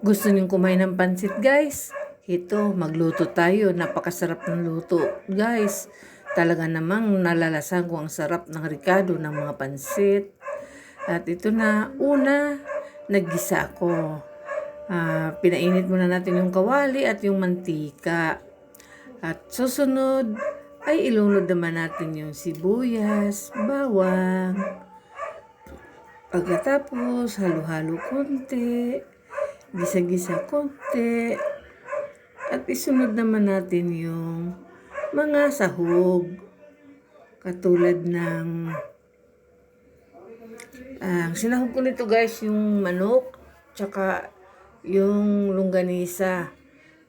Gusto niyong kumain ng pansit, guys? Ito, magluto tayo. Napakasarap ng luto, guys. Talaga namang nalalasan ko ang sarap ng ricado ng mga pansit. At ito na, una, naggisa ako. Pinainit muna natin yung kawali at yung mantika. At susunod, ay ilunod naman natin yung sibuyas, bawang. Pagkatapos, halo-halo konti. Gisa-gisa konti. At isunod naman natin yung mga sahog. Katulad ng sinahog ko nito, guys, yung manok tsaka yung longganisa.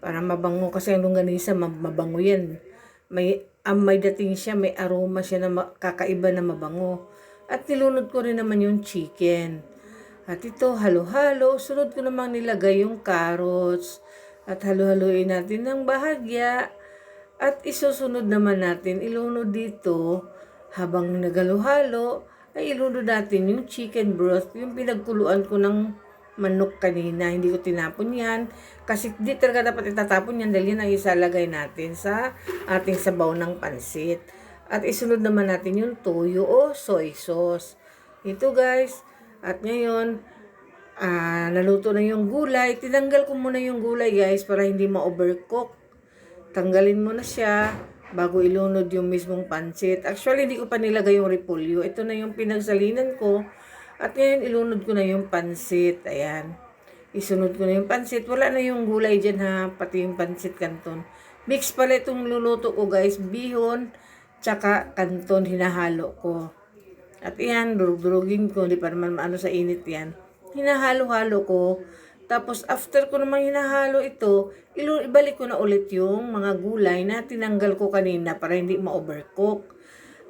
Para mabango kasi ang longganisa mabango yan. May dating siya, may aroma siya na kakaiba na mabango. At nilunod ko rin naman yung chicken. At ito, halo-halo. Sunod ko namang nilagay yung carrots. At halo-haloin natin ng bahagya. At isusunod naman natin, ilunod dito, habang nagalo-halo, ay ilunod natin yung chicken broth, yung pinagkuluan ko ng manok kanina. Hindi ko tinapon yan. Kasi di talaga dapat itatapon yan dahil yan ang isalagay natin sa ating sabaw ng pansit. At isunod naman natin yung toyo o soy sauce. Ito, guys. At ngayon, naluto na yung gulay. Tinanggal ko muna yung gulay, guys, para hindi ma-overcook. Tanggalin mo na siya bago ilunod yung mismong pansit. Actually, hindi ko pa nilagay yung repolyo. Ito na yung pinagsalinan ko. At ngayon, ilunod ko na yung pansit. Ayan. Isunod ko na yung pansit. Wala na yung gulay dyan, ha. Pati yung pansit kanton. Mix pala itong luluto ko, guys. Bihon, tsaka kanton, hinahalo ko. At yan, durug-durugin ko. Hindi pa naman maano sa init yan. Hinahalo-halo ko. Tapos, after ko naman hinahalo ito, ibalik ko na ulit yung mga gulay na tinanggal ko kanina para hindi ma-overcook.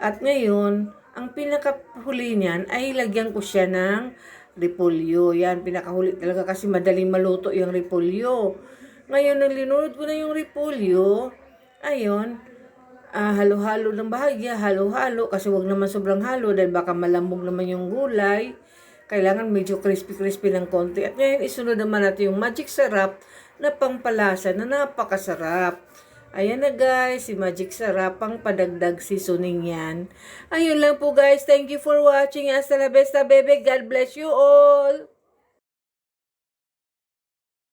At ngayon, ang pinakahuli niyan ay lagyan ko siya ng repolyo. Yan, pinakahuli talaga kasi madaling maluto yung repolyo. Ngayon, nang linunod ko na yung repolyo, ayun, halo-halo ng bahagya, halo-halo, kasi wag naman sobrang halo dahil baka malambog naman yung gulay. Kailangan medyo crispy-crispy ng konti. At ngayon, isunod naman natin yung magic sarap na pangpalasa na napakasarap. Ayan na, guys, si magic sarap, pang padagdag seasoning yan. Ayun lang po, guys. Thank you for watching. Hasta la vista, baby. God bless you all.